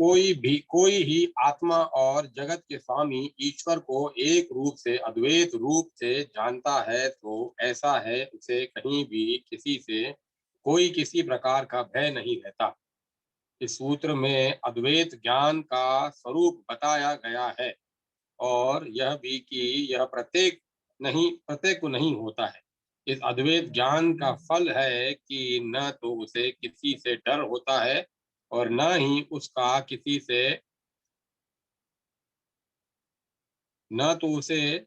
कोई ही आत्मा और जगत के स्वामी ईश्वर को एक रूप से अद्वैत रूप से जानता है तो ऐसा है उसे कहीं भी किसी से कोई किसी प्रकार का भय नहीं रहता। इस सूत्र में अद्वैत ज्ञान का स्वरूप बताया गया है और यह भी कि यह प्रत्येक को नहीं होता है। इस अद्वैत ज्ञान का फल है कि न तो उसे किसी से डर होता है और न तो उसे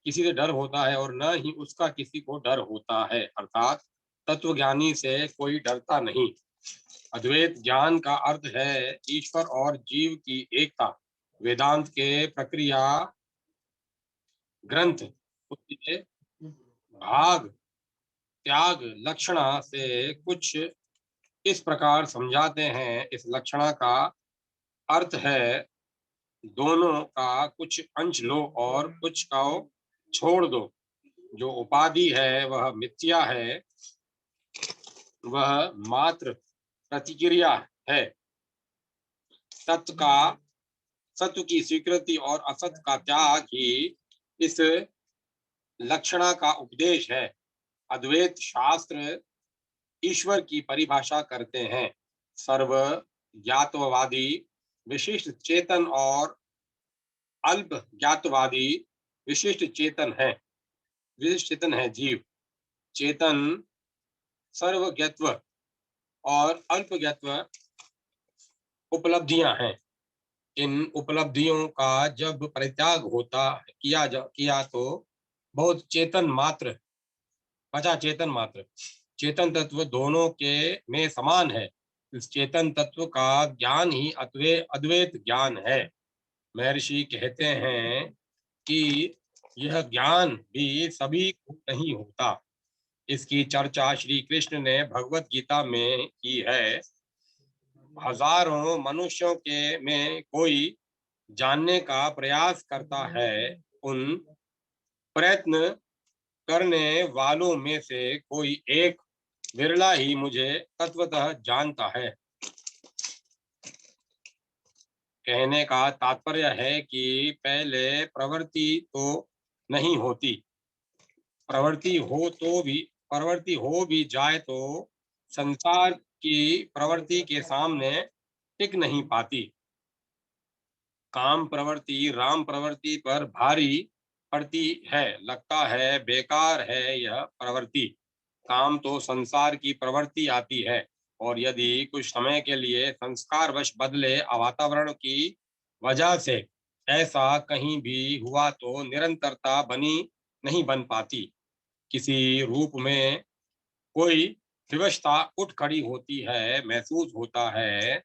किसी से डर होता है और न ही उसका किसी को डर होता है, अर्थात तत्वज्ञानी से कोई डरता नहीं। अद्वैत ज्ञान का अर्थ है ईश्वर और जीव की एकता। वेदांत के प्रक्रिया ग्रंथ उसके भाग त्याग लक्षणा से कुछ इस प्रकार समझाते हैं। इस लक्षणा का अर्थ है दोनों का कुछ अंश लो और कुछ का छोड़ दो। जो उपाधि है वह मिथ्या है, वह मात्र प्रतिक्रिया है। सत्य की स्वीकृति और असत का त्याग ही इस लक्षणा का उपदेश है। अद्वैत शास्त्र ईश्वर की परिभाषा करते हैं। सर्व ज्ञातवादी विशिष्ट चेतन और अल्प ज्ञातवादी विशिष्ट चेतन है जीव। चेतन सर्वज्ञत्व और अल्पज्ञत्व उपलब्धियां हैं। इन उपलब्धियों का जब परित्याग किया तो बहुत चेतन मात्र चेतन तत्व दोनों के में समान है। इस चेतन तत्व का ज्ञान ही अद्वैत ज्ञान है। महर्षि कहते हैं कि यह ज्ञान भी सभी को नहीं होता। इसकी चर्चा श्री कृष्ण ने भगवत गीता में की है। हजारों मनुष्यों के में कोई जानने का प्रयास करता है, उन प्रयत्न करने वालों में से कोई एक विरला ही मुझे तत्वतः जानता है। कहने का तात्पर्य है कि पहले प्रवृत्ति तो नहीं होती, प्रवृत्ति हो भी जाए तो संसार की प्रवृत्ति के सामने टिक नहीं पाती। काम प्रवृत्ति राम प्रवृत्ति पर भारी पड़ती है, लगता है बेकार है यह प्रवृत्ति। काम तो संसार की प्रवृत्ति आती है और यदि कुछ समय के लिए संस्कारवश बदले वातावरण की वजह से ऐसा कहीं भी हुआ तो निरंतरता नहीं बन पाती। किसी रूप में कोई विवशता उठ खड़ी होती है, महसूस होता है,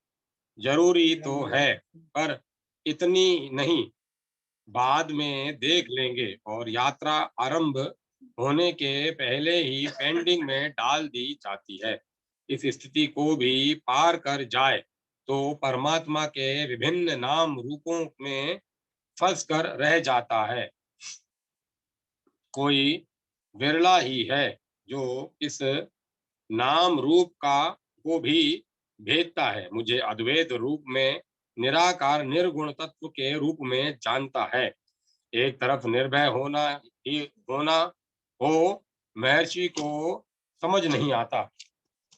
जरूरी तो है पर इतनी नहीं, बाद में देख लेंगे और यात्रा आरंभ होने के पहले ही पेंडिंग में डाल दी जाती है। इस स्थिति को भी पार कर जाए तो परमात्मा के विभिन्न नाम रूपों में फंस कर रह जाता है। कोई विरला ही है जो इस नाम रूप को भी भेदता है, मुझे अद्वैत रूप में निराकार निर्गुण तत्व के रूप में जानता है। एक तरफ निर्भय होना हो महर्षि को समझ नहीं आता,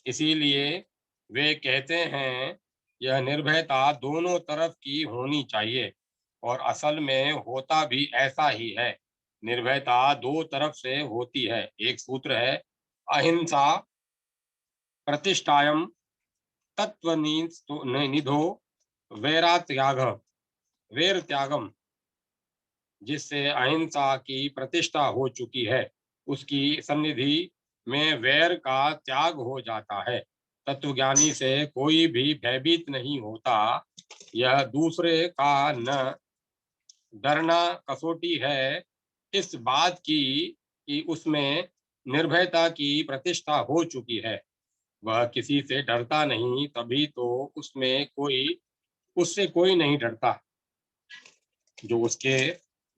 इसीलिए वे कहते हैं यह निर्भयता दोनों तरफ की होनी चाहिए और असल में होता भी ऐसा ही है। निर्भयता दो तरफ से होती है। एक सूत्र है अहिंसा प्रतिष्ठायम निधो वैर त्यागम। जिससे अहिंसा की प्रतिष्ठा हो चुकी है उसकी सन्निधि में वैर का त्याग हो जाता है। तत्वज्ञानी से कोई भी भयभीत नहीं होता। यह दूसरे का न डरना कसौटी है इस बात की कि उसमें निर्भयता की प्रतिष्ठा हो चुकी है। वह किसी से डरता नहीं, तभी तो उससे कोई नहीं डरता।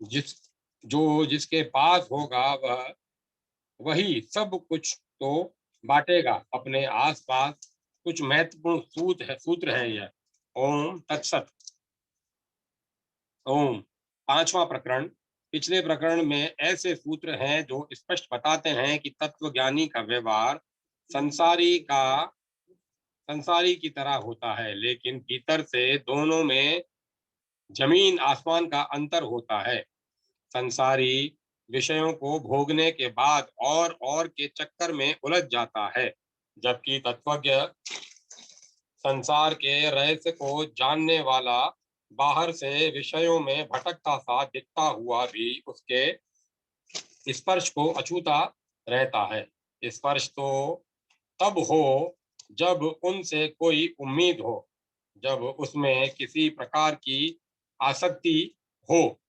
जिस जिसके पास होगा वही सब कुछ तो बांटेगा अपने आसपास। कुछ महत्वपूर्ण सूत्र है यह, ओम तत्सत। ओम। पांचवा प्रकरण। पिछले प्रकरण में ऐसे सूत्र हैं जो स्पष्ट बताते हैं कि तत्वज्ञानी का व्यवहार संसारी की तरह होता है, लेकिन भीतर से दोनों में जमीन आसमान का अंतर होता है। संसारी विषयों को भोगने के बाद और के चक्कर में उलझ जाता है, जबकि तत्वज्ञ संसार के रहस्य को जानने वाला बाहर से विषयों में भटकता सा दिखता हुआ भी उसके स्पर्श को अछूता रहता है। स्पर्श तो तब हो जब उनसे कोई उम्मीद हो, जब उसमें किसी प्रकार की आसक्ति हो।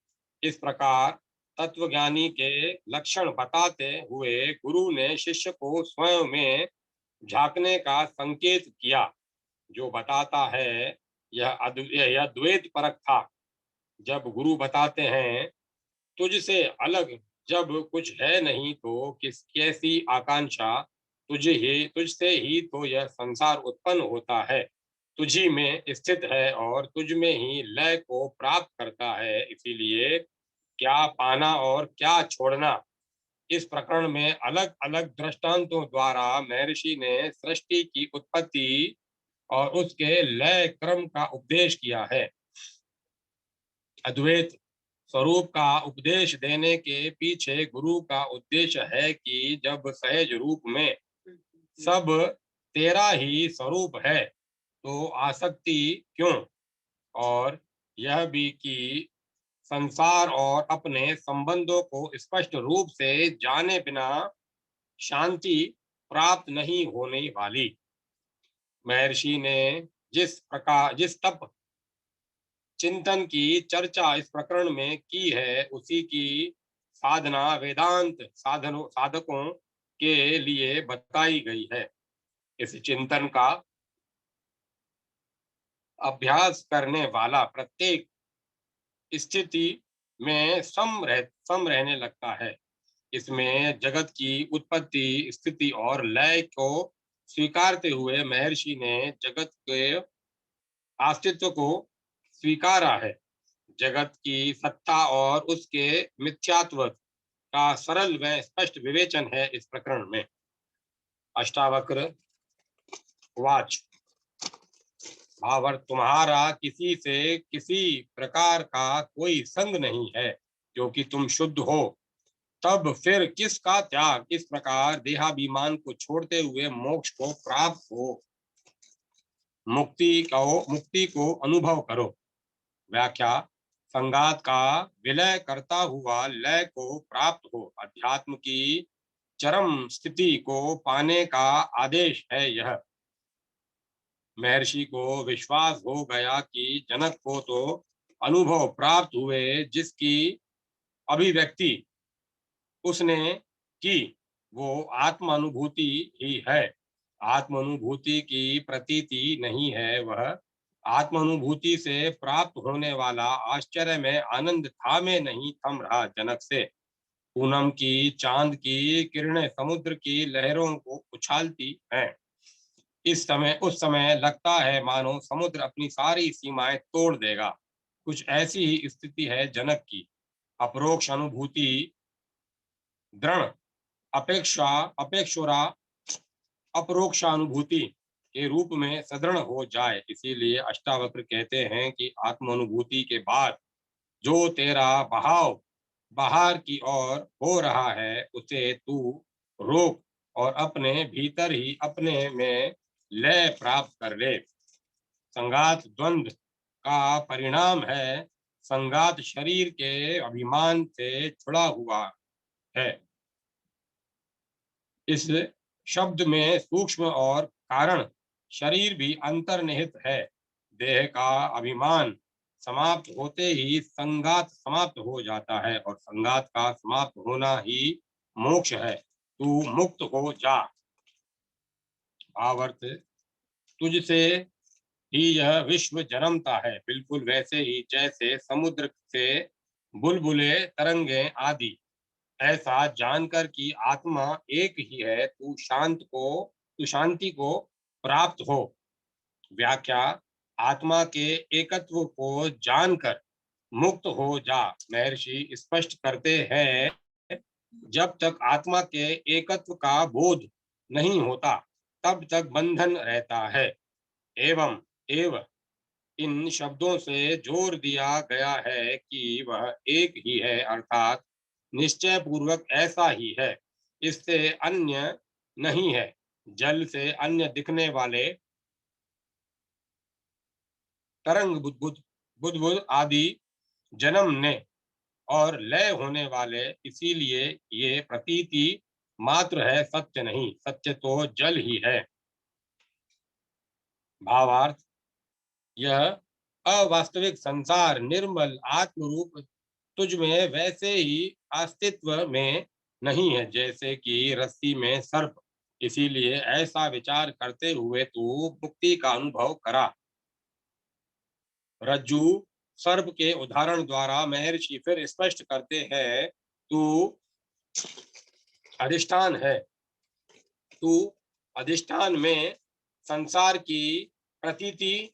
इस प्रकार तत्वज्ञानी के लक्षण बताते हुए गुरु ने शिष्य को स्वयं में झांकने का संकेत किया, जो बताता है यह द्वैत परक था। जब गुरु बताते हैं तुझसे अलग जब कुछ है नहीं, तो कैसी आकांक्षा, तुझसे ही तो यह संसार उत्पन्न होता है, तुझी में स्थित है और तुझ में ही लय को प्राप्त करता है। इसीलिए क्या पाना और क्या छोड़ना, इस प्रकरण में अलग अलग दृष्टांतों द्वारा महर्षि ने सृष्टि की उत्पत्ति और उसके लय क्रम का उपदेश किया है। अद्वैत स्वरूप का उपदेश देने के पीछे गुरु का उद्देश्य है कि जब सहज रूप में सब तेरा ही स्वरूप है, तो आसक्ति क्यों, और यह भी कि संसार और अपने संबंधों को स्पष्ट रूप से जाने बिना शांति प्राप्त नहीं होने वाली। महर्षि ने जिस तप चिंतन की चर्चा इस प्रकरण में की है, उसी की साधना वेदांत साधकों के लिए बताई गई है। इस चिंतन का अभ्यास करने वाला प्रत्येक स्थिति में सम रहने लगता है। इसमें जगत की उत्पत्ति, स्थिति और लय को स्वीकारते हुए महर्षि ने जगत के अस्तित्व को स्वीकारा है। जगत की सत्ता और उसके मिथ्यात्व का सरल व स्पष्ट विवेचन है इस प्रकरण में। अष्टावक्र वाच। भावार्थ, तुम्हारा किसी से किसी प्रकार का कोई संग नहीं है, क्योंकि तुम शुद्ध हो। तब फिर किसका त्याग, इस प्रकार देहाभिमान को छोड़ते हुए मोक्ष को प्राप्त हो, मुक्ति को अनुभव करो। व्याख्या। संगात का विलय करता हुआ लय को प्राप्त हो, अध्यात्म की चरम स्थिति को पाने का आदेश है यह। महर्षि को विश्वास हो गया कि जनक को तो अनुभव प्राप्त हुए, जिसकी अभिव्यक्ति उसने की वो आत्मानुभूति ही है। आत्मानुभूति की प्रतीति नहीं है वह। आत्मानुभूति से प्राप्त होने वाला आश्चर्य में आनंद था में नहीं थम रहा जनक से। पूनम की चांद की किरणें समुद्र की लहरों को उछालती हैं। उस समय लगता है मानो समुद्र अपनी सारी सीमाएं तोड़ देगा। कुछ ऐसी ही स्थिति है जनक की। अपरोक्ष अनुभूति दृढ़ अपेक्षोरा अपरोक्षानुभूति के रूप में सदृढ़ हो जाए। इसीलिए अष्टावक्र कहते हैं कि आत्मानुभूति के बाद जो तेरा बहाव बाहर की ओर हो रहा है, उसे तू रोक और अपने भीतर ही अपने में लय प्राप्त कर ले। संगात द्वंद्व का परिणाम है। संगात शरीर के अभिमान से छुड़ा हुआ है। इस शब्द में सूक्ष्म और कारण शरीर भी अंतर्निहित है। देह का अभिमान समाप्त होते ही संगात समाप्त हो जाता है, और संगात का समाप्त होना ही मोक्ष है। तू मुक्त हो जा। भावार्थ, तुझसे ही यह विश्व जन्मता है, बिल्कुल वैसे ही जैसे समुद्र से बुलबुले तरंगे आदि। ऐसा जानकर कि आत्मा एक ही है, तू शांति को प्राप्त हो। व्याख्या। आत्मा के एकत्व को जानकर मुक्त हो जा। महर्षि स्पष्ट करते हैं, जब तक आत्मा के एकत्व का बोध नहीं होता तब तक बंधन रहता है। एवं एव इन शब्दों से जोर दिया गया है कि वह एक ही है, अर्थात निश्चय पूर्वक ऐसा ही है, इससे अन्य नहीं है। जल से अन्य दिखने वाले तरंग बुदबुद बुदबुद आदि जन्मने और लय होने वाले, इसीलिए ये प्रतीति मात्र है, सत्य नहीं। सत्य तो जल ही है। भावार्थ, यह अवास्तविक संसार निर्मल आत्मरूप तुझ में वैसे ही अस्तित्व में नहीं है जैसे कि रस्सी में सर्प। इसीलिए ऐसा विचार करते हुए तू मुक्ति का अनुभव करा। रज्जु सर्प के उदाहरण द्वारा महर्षि फिर स्पष्ट करते हैं, तू अधिष्ठान है। तू अधिष्ठान में संसार की प्रतीति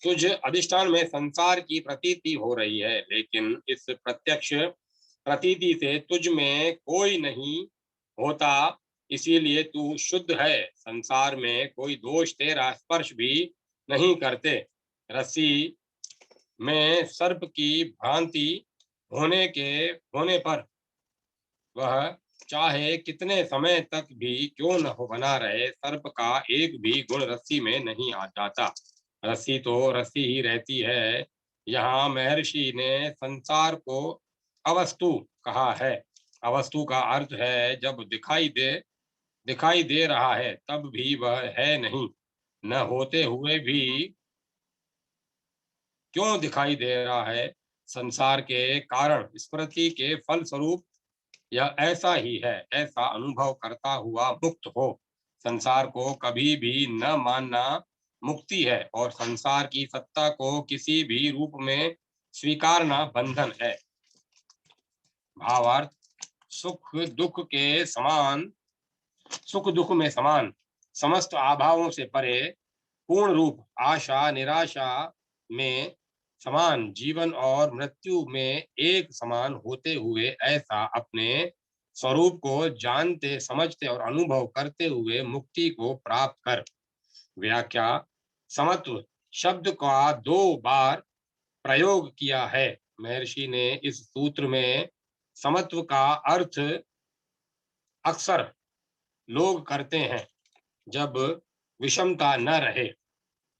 तुझ अधिष्ठान में संसार की प्रतीति हो रही है, लेकिन इस प्रत्यक्ष प्रतीति से तुझ में कोई नहीं होता। इसीलिए तू शुद्ध है। संसार में कोई दोष तेरा स्पर्श भी नहीं करते। रस्सी में सर्प की भ्रांति होने पर वह चाहे कितने समय तक भी क्यों न हो बना रहे, सर्प का एक भी गुण रस्सी में नहीं आ जाता। रस्सी तो रस्सी ही रहती है। यहाँ महर्षि ने संसार को अवस्तु कहा है। अवस्तु का अर्थ है जब दिखाई दे रहा है तब भी वह है नहीं, न होते हुए भी क्यों दिखाई दे रहा है। संसार के कारण स्मृति के फल स्वरूप यह ऐसा ही है, ऐसा अनुभव करता हुआ मुक्त हो। संसार को कभी भी न मानना मुक्ति है, और संसार की सत्ता को किसी भी रूप में स्वीकारना बंधन है। भावार्थ, सुख दुख के समान सुख दुख में समान, समस्त अभावों से परे, पूर्ण रूप आशा निराशा में समान, जीवन और मृत्यु में एक समान होते हुए ऐसा अपने स्वरूप को जानते समझते और अनुभव करते हुए मुक्ति को प्राप्त कर। व्याख्या, समत्व शब्द का 2 बार प्रयोग किया है। महर्षि ने इस सूत्र में समत्व का अर्थ अक्सर लोग करते हैं जब विषमता न रहे।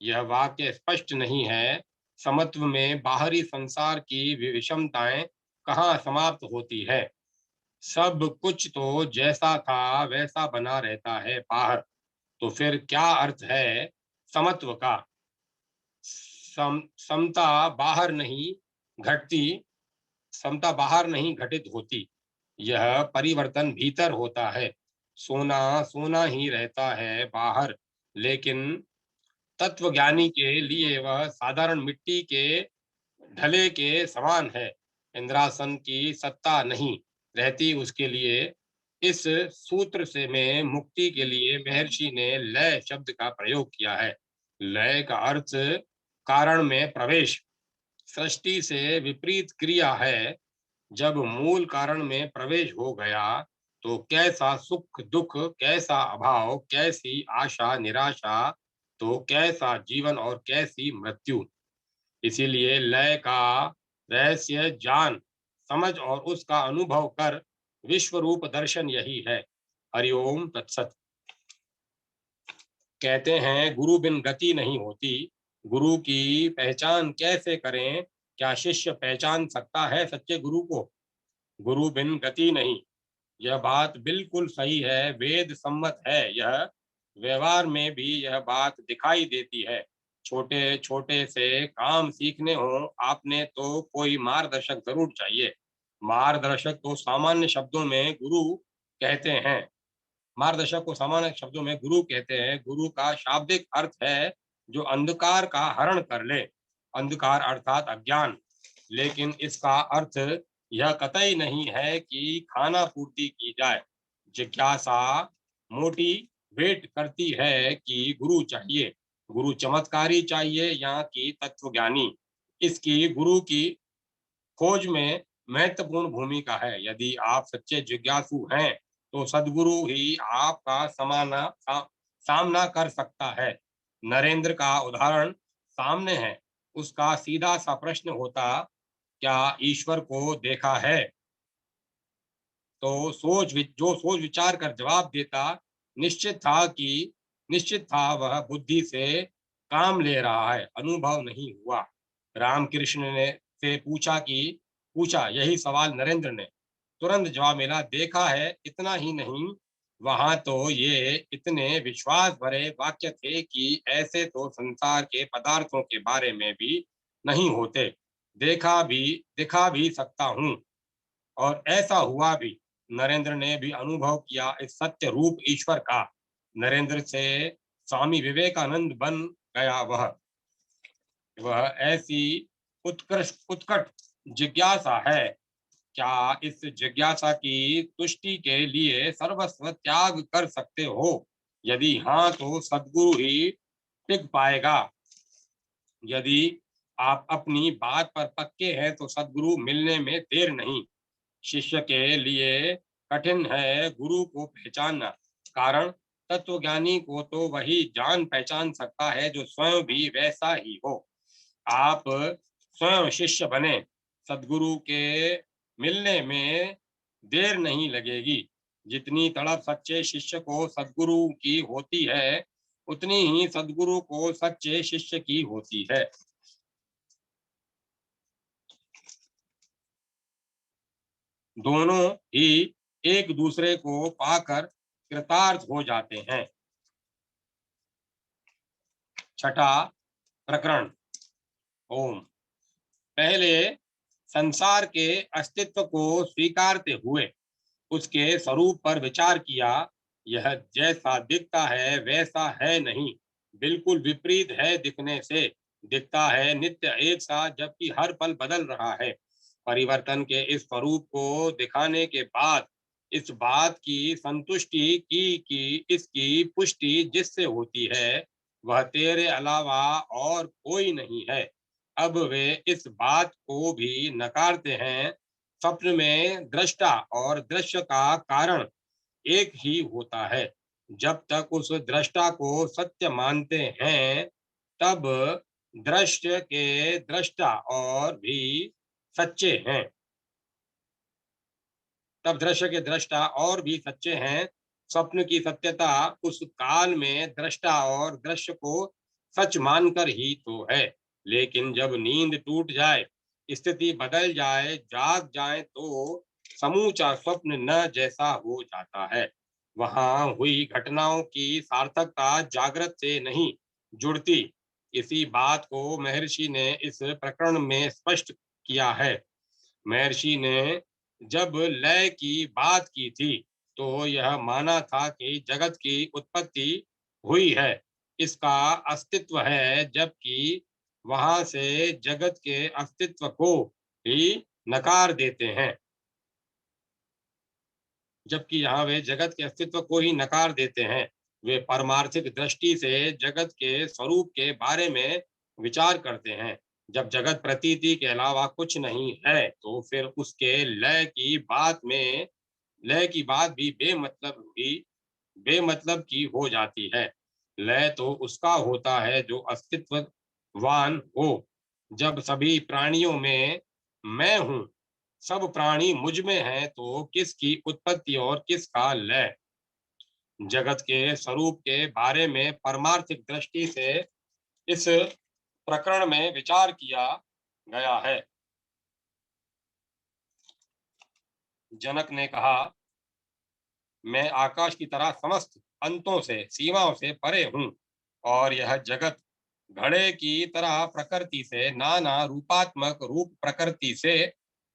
यह वाक्य स्पष्ट नहीं है। समत्व में बाहरी संसार की विषमताएं कहाँ समाप्त होती है। सब कुछ तो जैसा था वैसा बना रहता है बाहर। तो फिर क्या अर्थ है समत्व का। समता बाहर नहीं घटती, समता बाहर नहीं घटित होती। यह परिवर्तन भीतर होता है। सोना सोना ही रहता है बाहर, लेकिन तत्वज्ञानी के लिए वह साधारण मिट्टी के ढले के समान है। इंद्रासन की सत्ता नहीं रहती उसके लिए। इस सूत्र से में मुक्ति के लिए महर्षि ने लय शब्द का प्रयोग किया है। लय का अर्थ कारण में प्रवेश, सृष्टि से विपरीत क्रिया है। जब मूल कारण में प्रवेश हो गया तो कैसा सुख दुख, कैसा अभाव, कैसी आशा निराशा, तो कैसा जीवन और कैसी मृत्यु। इसीलिए लय का रहस्य जान समझ और उसका अनुभव कर विश्व रूप दर्शन यही है। हरिओम तत्सत। कहते हैं गुरु बिन गति नहीं होती। गुरु की पहचान कैसे करें। क्या शिष्य पहचान सकता है सच्चे गुरु को। गुरु बिन गति नहीं, यह बात बिल्कुल सही है, वेद सम्मत है। यह व्यवहार में भी यह बात दिखाई देती है। छोटे छोटे से काम सीखने हो आपने तो कोई मार्गदर्शक जरूर चाहिए। मार्गदर्शक को सामान्य शब्दों में गुरु कहते हैं। मार्गदर्शक को सामान्य शब्दों में गुरु कहते हैं। गुरु का शाब्दिक अर्थ है जो अंधकार का हरण कर ले। अंधकार अर्थात अज्ञान। लेकिन इसका अर्थ यह कतई नहीं है कि खाना पूर्ति की जाए। जिज्ञासा मोटी वेट करती है कि गुरु चाहिए। गुरु चमत्कारी चाहिए या कि तत्वज्ञानी, इसकी गुरु की खोज में महत्वपूर्ण भूमिका है। यदि आप सच्चे जिज्ञासु हैं तो सदगुरु ही आपका सामना कर सकता है। नरेंद्र का उदाहरण सामने है। उसका सीधा सा प्रश्न होता, क्या ईश्वर को देखा है? तो जो सोच विचार कर जवाब देता, निश्चित था कि निश्चित था वह बुद्धि से काम ले रहा है, अनुभव नहीं हुआ। रामकृष्ण ने से पूछा यही सवाल नरेंद्र ने तुरंत जवाब मिला, देखा है इतना ही नहीं, वहां तो ये इतने विश्वास भरे वाक्य थे कि ऐसे तो संसार के पदार्थों के बारे में भी नहीं होते। दिखा भी सकता हूँ, और ऐसा हुआ भी। नरेंद्र ने भी अनुभव किया इस सत्य रूप ईश्वर का। नरेंद्र से स्वामी विवेकानंद बन गया। वह ऐसी उत्कट जिज्ञासा है। क्या इस जिज्ञासा की तुष्टि के लिए सर्वस्व त्याग कर सकते हो? यदि हाँ तो सदगुरु ही टिक पाएगा। यदि आप अपनी बात पर पक्के हैं तो सदगुरु मिलने में देर नहीं। शिष्य के लिए कठिन है गुरु को पहचानना, कारण तत्वज्ञानी को तो वही जान पहचान सकता है जो स्वयं भी वैसा ही हो। आप स्वयं शिष्य बने, सदगुरु के मिलने में देर नहीं लगेगी। जितनी तड़प सच्चे शिष्य को सदगुरु की होती है, उतनी ही सदगुरु को सच्चे शिष्य की होती है। दोनों ही एक दूसरे को पाकर कृतार्थ हो जाते हैं। छठा प्रकरण। ओम। पहले संसार के अस्तित्व को स्वीकारते हुए उसके स्वरूप पर विचार किया। यह जैसा दिखता है वैसा है नहीं, बिल्कुल विपरीत है दिखने से। दिखता है नित्य एक सा, जबकि हर पल बदल रहा है। परिवर्तन के इस स्वरूप को दिखाने के बाद इस बात की संतुष्टि की कि इसकी पुष्टि जिससे होती है वह तेरे अलावा और कोई नहीं है। अब वे इस बात को भी नकारते हैं। स्वप्न में दृष्टा और दृश्य का कारण एक ही होता है। जब तक उस दृष्टा को सत्य मानते हैं, तब दृश्य के दृष्टा और भी सच्चे हैं। तब दृश्य के दृष्टा और भी सच्चे हैं। स्वप्न की सत्यता उस काल में दृष्टा और दृश्य को सच मानकर ही तो है। लेकिन जब नींद टूट जाए, स्थिति बदल जाए, जाग जाए, तो समूचा स्वप्न न जैसा हो जाता है। वहां हुई घटनाओं की सार्थकता जागृत से नहीं जुड़ती। इसी बात को महर्षि ने इस प्रकरण में स्पष्ट किया है। महर्षि ने जब लय की बात की थी तो यह माना था कि जगत की उत्पत्ति हुई है, इसका अस्तित्व है, जबकि वहां से जगत के अस्तित्व को ही नकार देते हैं। जबकि यहाँ वे जगत के अस्तित्व को ही नकार देते हैं। वे परमार्थिक दृष्टि से जगत के स्वरूप के बारे में विचार करते हैं। जब जगत प्रतीति के अलावा कुछ नहीं है तो फिर उसके लय की बात भी बेमतलब की हो जाती है। लय तो उसका होता है जो अस्तित्ववान हो। जब सभी प्राणियों में मैं हूं, सब प्राणी मुझ में है, तो किसकी उत्पत्ति और किसका लय? जगत के स्वरूप के बारे में परमार्थिक दृष्टि से इस प्रकरण में विचार किया गया है। जनक ने कहा, मैं आकाश की तरह समस्त अंतों से सीमाओं से परे हूँ, और यह जगत घड़े की तरह प्रकृति से नाना रूपात्मक रूप प्रकृति से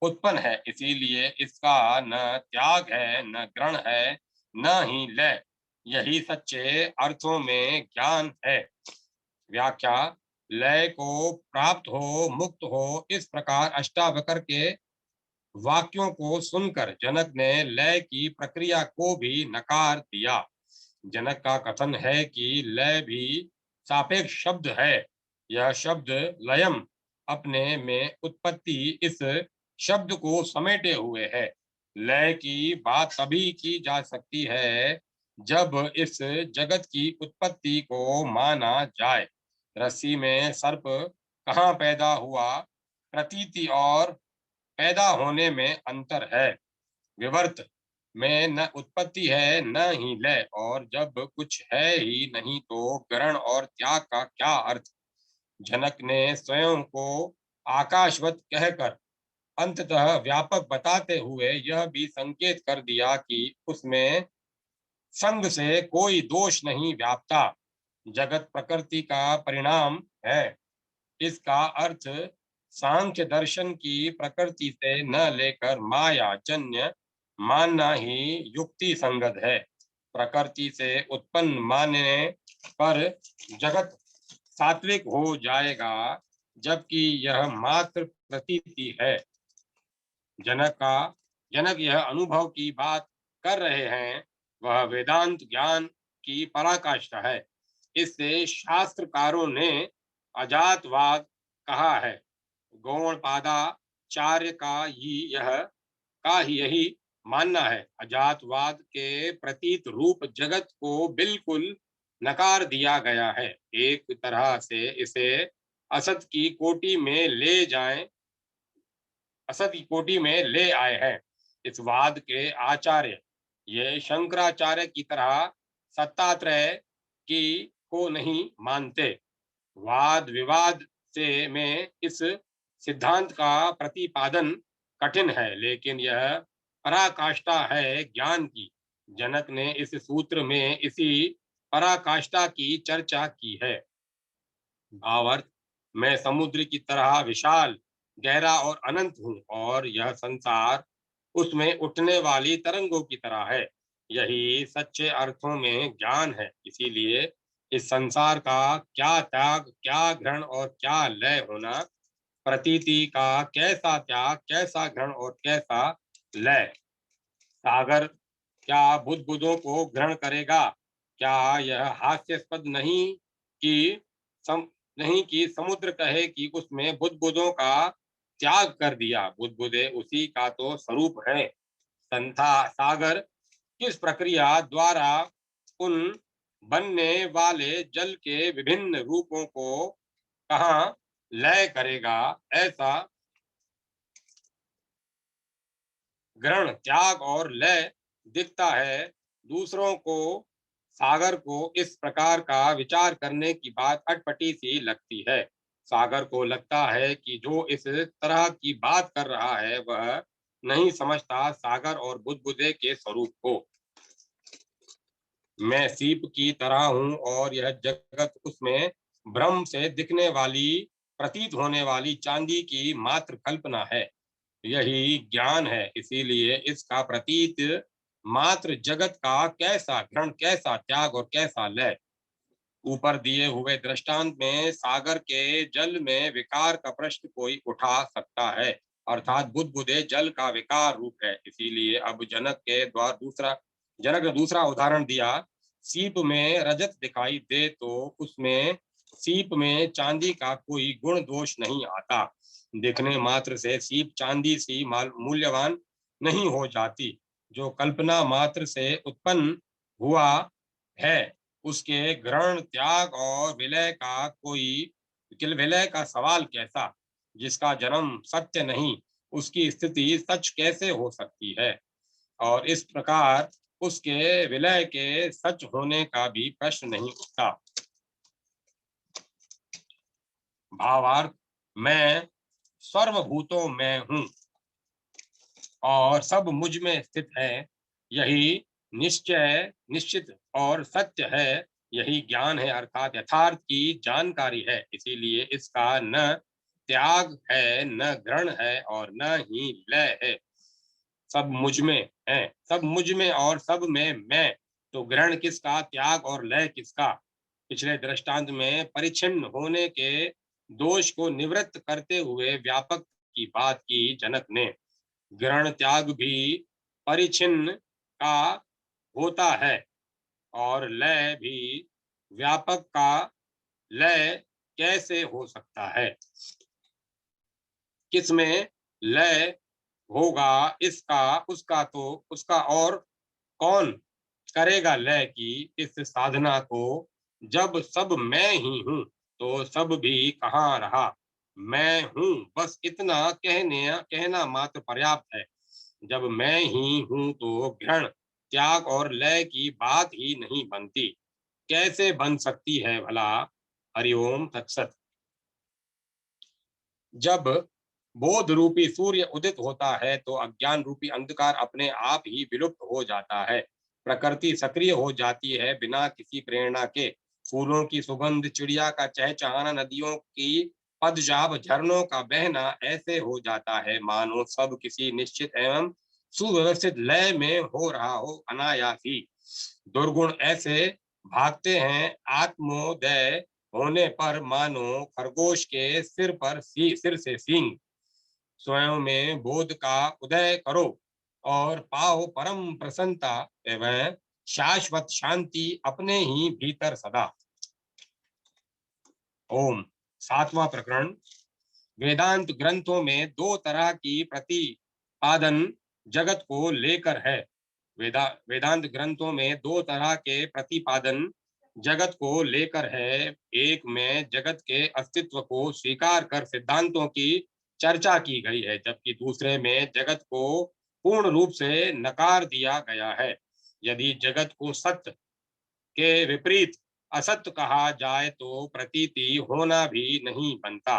उत्पन्न है। इसीलिए इसका न त्याग है, न ग्रहण है, न ही लय। यही सच्चे अर्थों में ज्ञान है। व्याख्या। लय को प्राप्त हो, मुक्त हो, इस प्रकार अष्टावक्र के वाक्यों को सुनकर जनक ने लय की प्रक्रिया को भी नकार दिया। जनक का कथन है कि लय भी सापेक्ष शब्द है। यह शब्द लयम अपने में उत्पत्ति इस शब्द को समेटे हुए है। लय की बात तभी की जा सकती है जब इस जगत की उत्पत्ति को माना जाए। रस्सी में सर्प कहाँ पैदा हुआ, प्रतीति और पैदा होने में अंतर है। विवर्त में न उत्पत्ति है न ही लय, और जब कुछ है ही नहीं तो ग्रहण और त्याग का क्या अर्थ। जनक ने स्वयं को आकाशवत कहकर अंततः व्यापक बताते हुए यह भी संकेत कर दिया कि उसमें संग से कोई दोष नहीं व्यापता। जगत प्रकृति का परिणाम है। इसका अर्थ सांख्य दर्शन की प्रकृति से न लेकर माया जन्य मानना ही युक्ति संगत है। प्रकृति से उत्पन्न मानने पर जगत सात्विक हो जाएगा, जबकि यह मात्र प्रतीति है। जनक यह अनुभव की बात कर रहे हैं, वह वेदांत ज्ञान की पराकाष्ठा है। इससे शास्त्रकारों ने अजातवाद कहा है। गौणपादाचार्य का ही यही मानना है। अजातवाद के प्रतीत रूप जगत को बिल्कुल नकार दिया गया है। एक तरह से इसे असत की कोटि में ले आए हैं। इस वाद के आचार्य ये शंकराचार्य की तरह सत्तात्रय की को नहीं मानते। वाद विवाद से में इस सिद्धांत का प्रतिपादन कठिन है, लेकिन यह पराकाष्ठा है ज्ञान की। जनक ने इस सूत्र में इसी पराकाष्ठा की चर्चा की है। भावार्थ, मैं समुद्र की तरह विशाल, गहरा और अनंत हूँ, और यह संसार उसमें उठने वाली तरंगों की तरह है। यही सच्चे अर्थों में ज्ञान है। इसीलिए इस संसार का क्या त्याग, क्या ग्रहण और क्या लय होना, प्रतीति का कैसा त्याग, कैसा ग्रहण और कैसा लय। सागर क्या बुद्बुदों को ग्रहण करेगा? क्या यह हास्यास्पद कि सम, नहीं कि समुद्र कहे कि उसमें बुद्बुदों का त्याग कर दिया? बुद्बुदे उसी का तो स्वरूप है। संथा सागर किस प्रक्रिया द्वारा उन बनने वाले जल के विभिन्न रूपों को कहाँ लय करेगा? ऐसा ग्रहण, त्याग और लय दिखता है दूसरों को। सागर को इस प्रकार का विचार करने की बात अटपटी सी लगती है। सागर को लगता है कि जो इस तरह की बात कर रहा है वह नहीं समझता सागर और बुदबुदे के स्वरूप को। मैं सीप की तरह हूँ, और यह जगत उसमें भ्रम से दिखने वाली, प्रतीत होने वाली चांदी की मात्र कल्पना है। यही ज्ञान है। इसीलिए इसका प्रतीत मात्र जगत का कैसा ग्रहण, कैसा त्याग और कैसा लय। ऊपर दिए हुए दृष्टांत में सागर के जल में विकार का प्रश्न कोई उठा सकता है, अर्थात बुदबुदे जल का विकार रूप है। इसीलिए अब जनक ने दूसरा उदाहरण दिया। सीप में रजत दिखाई दे तो उसमें सीप में चांदी का कोई गुण दोष नहीं आता। दिखने मात्र से सीप चांदी सी मूल्यवान नहीं हो जाती। जो कल्पना मात्र से उत्पन्न हुआ है, उसके ग्रहण, त्याग और विलय का सवाल कैसा? जिसका जन्म सत्य नहीं, उसकी स्थिति सच कैसे हो सकती है? और इस प्रकार उसके विलय के सच होने का भी प्रश्न नहीं उठता। भावार्थ, मैं सर्वभूतों में हूँ और सब मुझ में स्थित है। यही निश्चित और सत्य है। यही ज्ञान है, अर्थात यथार्थ की जानकारी है। इसीलिए इसका न त्याग है, न ग्रहण है और न ही लय है। सब मुझ में है, सब मुझ में और सब में मैं, तो ग्रहण किसका, त्याग और लय किसका? पिछले दृष्टांत में परिच्छिन्न होने के दोष को निवृत्त करते हुए व्यापक की बात की जनक ने। ग्रहण त्याग भी परिच्छिन्न का होता है, और लय भी व्यापक का लय कैसे हो सकता है? किसमें लय होगा? इसका, उसका, तो उसका, और कौन करेगा लय की इस साधना को? जब सब मैं ही हूं तो सब भी कहाँ रहा? मैं हूं बस इतना कहना मात्र पर्याप्त है। जब मैं ही हूं तो ग्रहण, त्याग और लय की बात ही नहीं बनती। कैसे बन सकती है भला? हरिओम तत्सत। जब बोध रूपी सूर्य उदित होता है तो अज्ञान रूपी अंधकार अपने आप ही विलुप्त हो जाता है। प्रकृति सक्रिय हो जाती है बिना किसी प्रेरणा के। फूलों की सुगंध, चिड़िया का चहचहाना, नदियों की पदचाप, झरनों का बहना ऐसे हो जाता है मानो सब किसी निश्चित एवं सुव्यवस्थित लय में हो रहा हो अनायास ही। दुर्गुण ऐसे भागते हैं आत्मोदय होने पर मानो खरगोश के सिर से सींग। स्वयं में बोध का उदय करो और पाओ परम प्रसन्नता एवं शाश्वत शांति अपने ही भीतर सदा। ओम। सातवां प्रकरण। वेदांत ग्रंथों में दो तरह की प्रतिपादन जगत को लेकर है। वेदांत ग्रंथों में दो तरह के प्रतिपादन जगत को लेकर है। एक में जगत के अस्तित्व को स्वीकार कर सिद्धांतों की चर्चा की गई है, जबकि दूसरे में जगत को पूर्ण रूप से नकार दिया गया है। यदि जगत को सत्य के विपरीत असत्य कहा जाए तो प्रतीति होना भी नहीं बनता।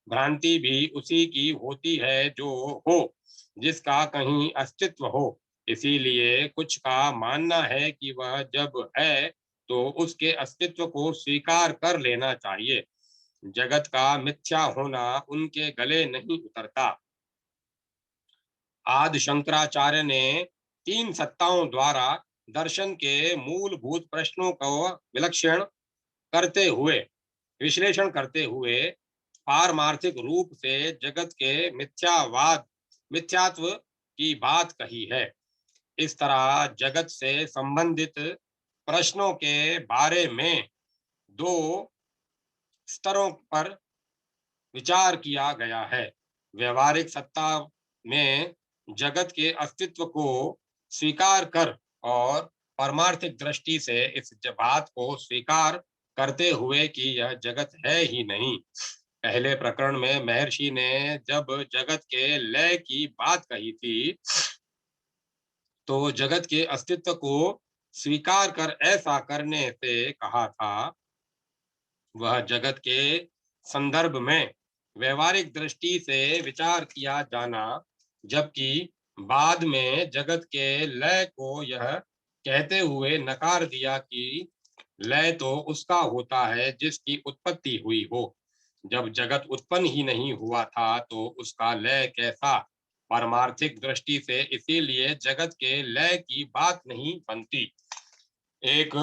भ्रांति भी उसी की होती है जो हो, जिसका कहीं अस्तित्व हो। इसीलिए कुछ का मानना है कि वह जब है तो उसके अस्तित्व को स्वीकार कर लेना चाहिए। जगत का मिथ्या होना उनके गले नहीं उतरता। आदि शंकराचार्य ने तीन सत्ताओं द्वारा दर्शन के मूलभूत प्रश्नों को विलक्षण करते हुए विश्लेषण करते हुए पारमार्थिक रूप से जगत के मिथ्यात्व की बात कही है। इस तरह जगत से संबंधित प्रश्नों के बारे में दो स्तरों पर विचार किया गया है। व्यवहारिक सत्ता में जगत के अस्तित्व को स्वीकार कर और पारमार्थिक दृष्टि से इस बात को स्वीकार करते हुए कि यह जगत है ही नहीं। पहले प्रकरण में महर्षि ने जब जगत के लय की बात कही थी तो जगत के अस्तित्व को स्वीकार कर ऐसा करने से कहा था। वह जगत के संदर्भ में व्यवहारिक दृष्टि से विचार किया जाना, जबकि बाद में जगत के लय को यह कहते हुए नकार दिया कि लय तो उसका होता है जिसकी उत्पत्ति हुई हो। जब जगत उत्पन्न ही नहीं हुआ था तो उसका लय कैसा? पारमार्थिक दृष्टि से इसीलिए जगत के लय की बात नहीं बनती। एक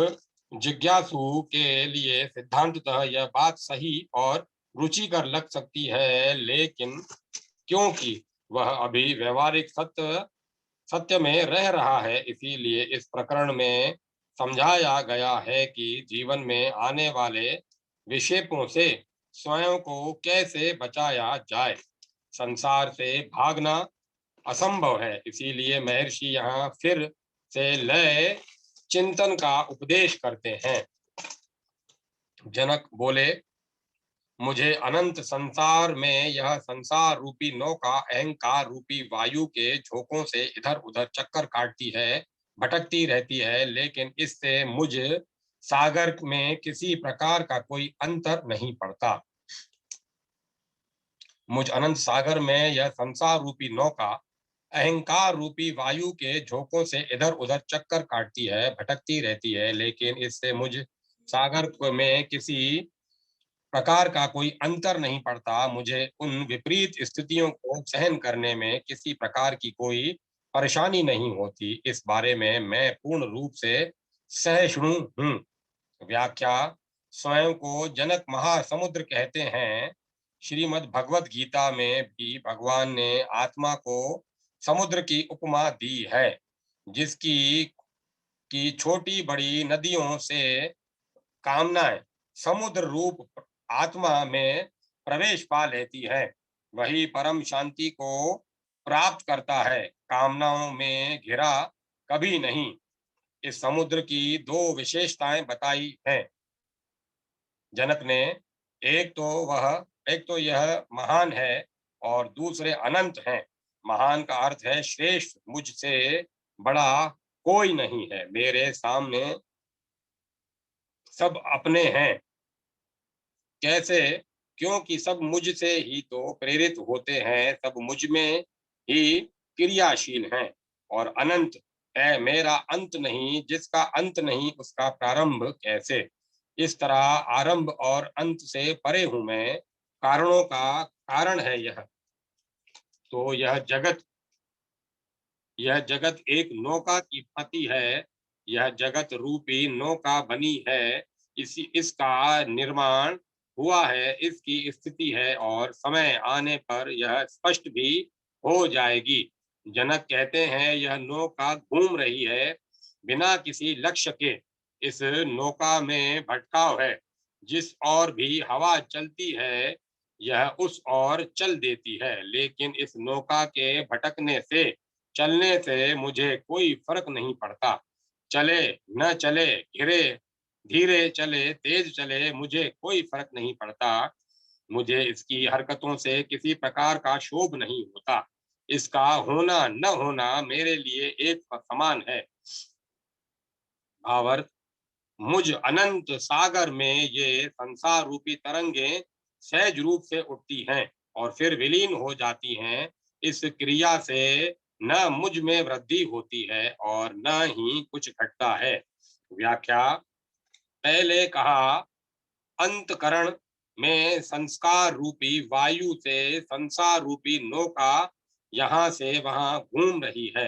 जिज्ञासु के लिए सिद्धांततः यह बात सही और रुचिकर लग सकती है, लेकिन क्योंकि वह अभी व्यवहारिक सत्य में रह रहा है, इसीलिए इस प्रकरण में समझाया गया है कि जीवन में आने वाले विक्षेपों से स्वयं को कैसे बचाया जाए। संसार से भागना असंभव है, इसीलिए महर्षि यहाँ फिर से लय चिंतन का उपदेश करते हैं। जनक बोले, मुझे अनंत संसार में यह संसार रूपी नौका अहंकार रूपी वायु के झोंकों से इधर उधर चक्कर काटती है, भटकती रहती है, लेकिन इससे मुझ सागर में किसी प्रकार का कोई अंतर नहीं पड़ता। मुझ अनंत सागर में यह संसार रूपी नौका अहंकार रूपी वायु के झोंकों से इधर उधर चक्कर काटती है, भटकती रहती है, लेकिन इससे मुझ सागर में किसी प्रकार का कोई अंतर नहीं पड़ता। मुझे उन विपरीत स्थितियों को सहन करने में किसी प्रकार की कोई परेशानी नहीं होती। इस बारे में मैं पूर्ण रूप से सहिष्णु हूँ। व्याख्या। स्वयं को जनक महासमुद्र कहते हैं। श्रीमद् भगवत गीता में भी भगवान ने आत्मा को समुद्र की उपमा दी है, जिसकी की छोटी बड़ी नदियों से कामनाएं समुद्र रूप आत्मा में प्रवेश पा लेती है, वही परम शांति को प्राप्त करता है, कामनाओं में घिरा कभी नहीं। इस समुद्र की दो विशेषताएं बताई हैं जनक ने। एक तो वह एक तो यह महान है और दूसरे अनंत हैं। महान का अर्थ है श्रेष्ठ, मुझसे बड़ा कोई नहीं है, मेरे सामने सब अपने हैं। कैसे? क्योंकि सब मुझसे ही तो प्रेरित होते हैं, सब मुझ में ही क्रियाशील हैं। और अनंत है, मेरा अंत नहीं, जिसका अंत नहीं उसका प्रारंभ कैसे? इस तरह आरंभ और अंत से परे हूं मैं, कारणों का कारण है यह। तो यह जगत एक नौका की भांति है, यह जगत रूपी नौका बनी है, इसी इसका निर्माण हुआ है, इसकी स्थिति है और समय आने पर यह स्पष्ट भी हो जाएगी। जनक कहते हैं यह नौका घूम रही है बिना किसी लक्ष्य के। इस नौका में भटकाव है, जिस ओर भी हवा चलती है यह उस ओर चल देती है, लेकिन इस नौका के भटकने से, चलने से मुझे कोई फर्क नहीं पड़ता। चले न चले, घिरे धीरे चले तेज चले, मुझे कोई फर्क नहीं पड़ता। मुझे इसकी हरकतों से किसी प्रकार का क्षोभ नहीं होता। इसका होना न होना मेरे लिए एक समान है। भावार्थ, मुझ अनंत सागर में ये संसार रूपी तरंगे सहज रूप से उठती हैं और फिर विलीन हो जाती हैं। इस क्रिया से न मुझ में वृद्धि होती है और न ही कुछ घटता है। व्याख्या। पहले कहा, अंतकरण में संस्कार रूपी वायु से संसार रूपी नौका यहाँ से वहां घूम रही है।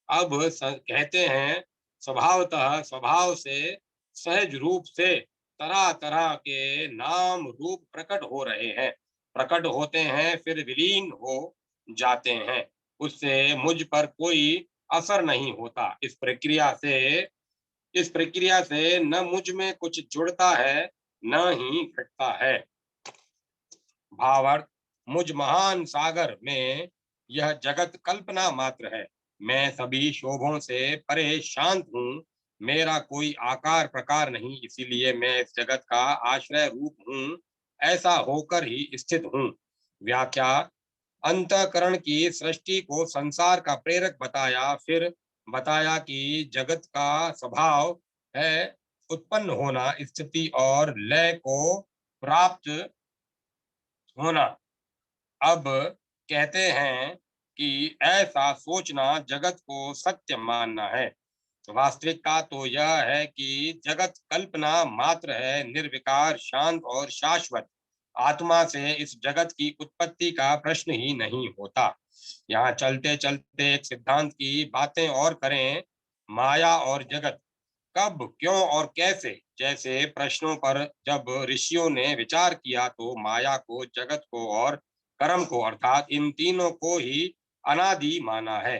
अब कहते हैं स्वभावतः, स्वभाव से, सहज रूप से तरह तरह के नाम रूप प्रकट हो रहे हैं, प्रकट होते हैं फिर विलीन हो जाते हैं। उससे मुझ पर कोई असर नहीं होता। इस प्रक्रिया से न मुझ में कुछ जुड़ता है न ही घटता है। भावार्थ, मुझ महान सागर में यह जगत कल्पना मात्र है। मैं सभी शोभों से परे शांत हूँ, मेरा कोई आकार प्रकार नहीं, इसीलिए मैं इस जगत का आश्रय रूप हूँ, ऐसा होकर ही स्थित हूँ। व्याख्या। अंतःकरण की सृष्टि को संसार का प्रेरक बताया, फिर बताया कि जगत का स्वभाव है उत्पन्न होना, स्थिति और लय को प्राप्त होना। अब कहते हैं कि ऐसा सोचना जगत को सत्य मानना है। वास्तविकता तो यह है कि जगत कल्पना मात्र है, निर्विकार, शांत और शाश्वत। आत्मा से इस जगत की उत्पत्ति का प्रश्न ही नहीं होता। यहाँ चलते चलते एक सिद्धांत की बातें और करें। माया और जगत, कब, क्यों और कैसे जैसे प्रश्नों पर जब ऋषियों ने विचार किया तो माया को, जगत को और कर्म को, अर्थात इन तीनों को ही अनादि माना है।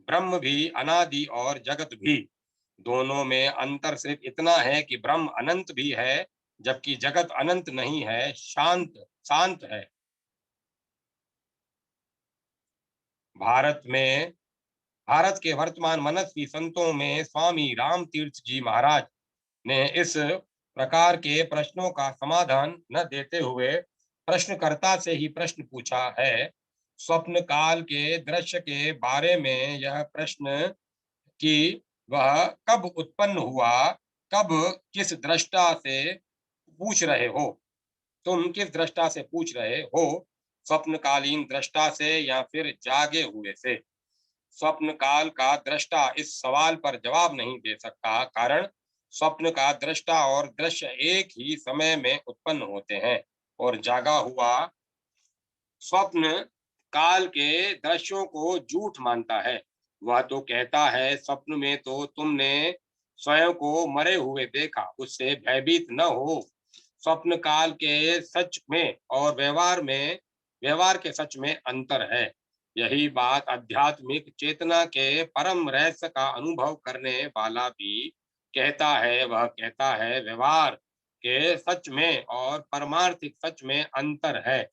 ब्रह्म भी अनादि और जगत भी। दोनों में अंतर सिर्फ इतना है कि ब्रह्म अनंत भी है जबकि जगत अनंत नहीं है, शांत शांत है। भारत में भारत के वर्तमान मनस्वी संतों में स्वामी राम तीर्थ जी महाराज ने इस प्रकार के प्रश्नों का समाधान न देते हुए प्रश्नकर्ता से ही प्रश्न पूछा है। स्वप्न काल के दृश्य के बारे में यह प्रश्न कि वह कब उत्पन्न हुआ, कब, किस दृष्टा से पूछ रहे हो? तुम किस दृष्टा से पूछ रहे हो? स्वप्नकालीन दृष्टा से या फिर जागे हुए से? स्वप्न काल का दृष्टा इस सवाल पर जवाब नहीं दे सकता, कारण स्वप्न का दृष्टा और दृश्य एक ही समय में उत्पन्न होते हैं और जागा हुआ स्वप्न काल के दृश्यों को झूठ मानता है। वह तो कहता है स्वप्न में तो तुमने स्वयं को मरे हुए देखा, उससे भयभीत न हो। स्वप्न काल के सच में और व्यवहार के सच में अंतर है। यही बात आध्यात्मिक चेतना के परम रहस्य का अनुभव करने वाला भी कहता है। वह कहता है व्यवहार के सच में और परमार्थिक सच में अंतर है।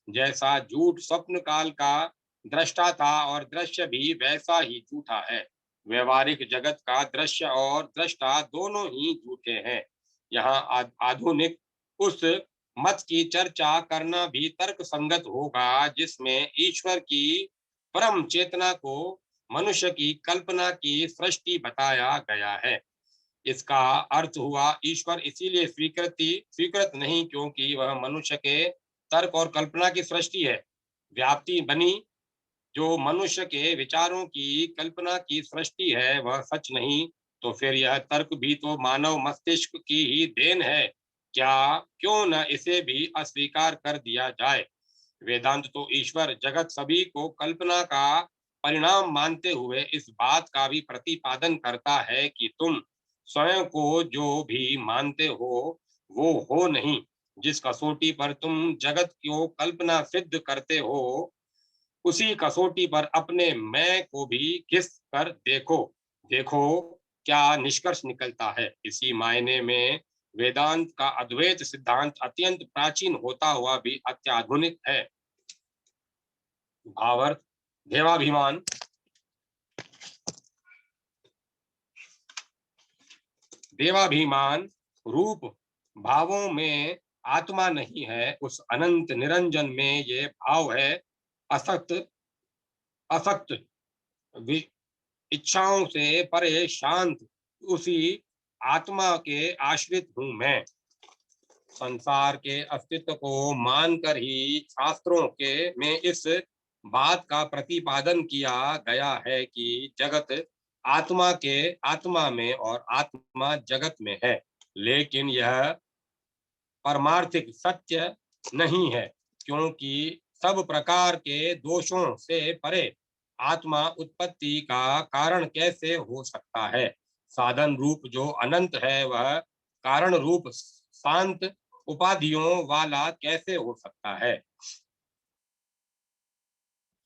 जैसा झूठ स्वप्न काल का दृष्टा था और दृश्य भी वैसा ही झूठा है। व्यवहारिक जगत का दृश्य और दृष्टा दोनों ही झूठे हैं। यहाँ आधुनिक उस मत की चर्चा करना भी तर्क संगत होगा जिसमें ईश्वर की परम चेतना को मनुष्य की कल्पना की सृष्टि बताया गया है। इसका अर्थ हुआ ईश्वर इसीलिए स्वीकृत नहीं क्योंकि वह मनुष्य के तर्क और कल्पना की सृष्टि है। व्याप्ति बनी जो मनुष्य के विचारों की कल्पना की सृष्टि है वह सच नहीं, तो फिर यह तर्क भी तो मानव मस्तिष्क की ही देन है। क्या क्यों न इसे भी अस्वीकार कर दिया जाए। वेदांत तो ईश्वर जगत सभी को कल्पना का परिणाम मानते हुए इस बात का भी प्रतिपादन करता है कि तुम स्वयं को जो भी मानते हो वो हो नहीं। जिस कसौटी पर तुम जगत को कल्पना सिद्ध करते हो उसी कसौटी पर अपने मैं को भी घिस कर देखो। देखो क्या निष्कर्ष निकलता है। इसी मायने में वेदांत का अद्वैत सिद्धांत अत्यंत प्राचीन होता हुआ भी अत्याधुनिक है। भावार्थ देवाभिमान देवाभिमान रूप भावों में आत्मा नहीं है, उस अनंत निरंजन में ये भाव है। असक्त असक्त इच्छाओं से परे शांत उसी आत्मा के आश्रित हूं मैं। संसार के अस्तित्व को मानकर ही शास्त्रों के में इस बात का प्रतिपादन किया गया है कि जगत आत्मा में और आत्मा जगत में है। लेकिन यह परमार्थिक सत्य नहीं है क्योंकि सब प्रकार के दोषों से परे आत्मा उत्पत्ति का कारण कैसे हो सकता है। साधन रूप जो अनंत है वह कारण रूप शांत उपाधियों वाला कैसे हो सकता है।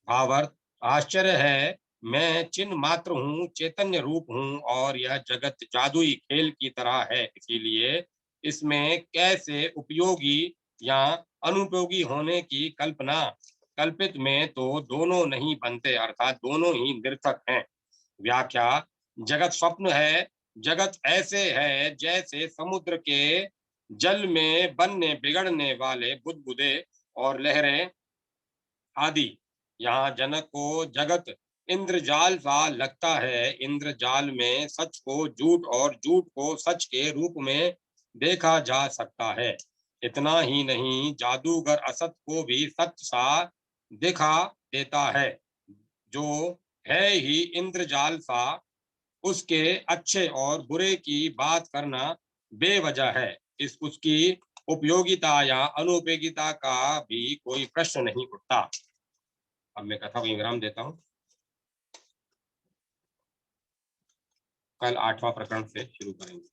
भावार्थ आश्चर्य है मैं चिन्ह मात्र हूँ, चैतन्य रूप हूँ और यह जगत जादुई खेल की तरह है। इसीलिए इसमें कैसे उपयोगी या अनुपयोगी होने की कल्पना कल्पित में तो दोनों नहीं बनते, अर्थात दोनों ही निरर्थक हैं। व्याख्या जगत स्वप्न है। जगत ऐसे है जैसे समुद्र के जल में बनने बिगड़ने वाले बुदबुदे और लहरें आदि। यहाँ जनक को जगत इंद्रजाल सा लगता है। इंद्रजाल में सच को झूठ और झूठ को सच के रूप में देखा जा सकता है। इतना ही नहीं जादूगर असत को भी सत्य सा दिखा देता है जो है ही इंद्रजाल सा। उसके अच्छे और बुरे की बात करना बेवजह है। इस उसकी उपयोगिता या अनुपयोगिता का भी कोई प्रश्न नहीं उठता। अब मैं कथा को विराम देता हूँ। कल 8वां प्रकरण से शुरू करेंगे।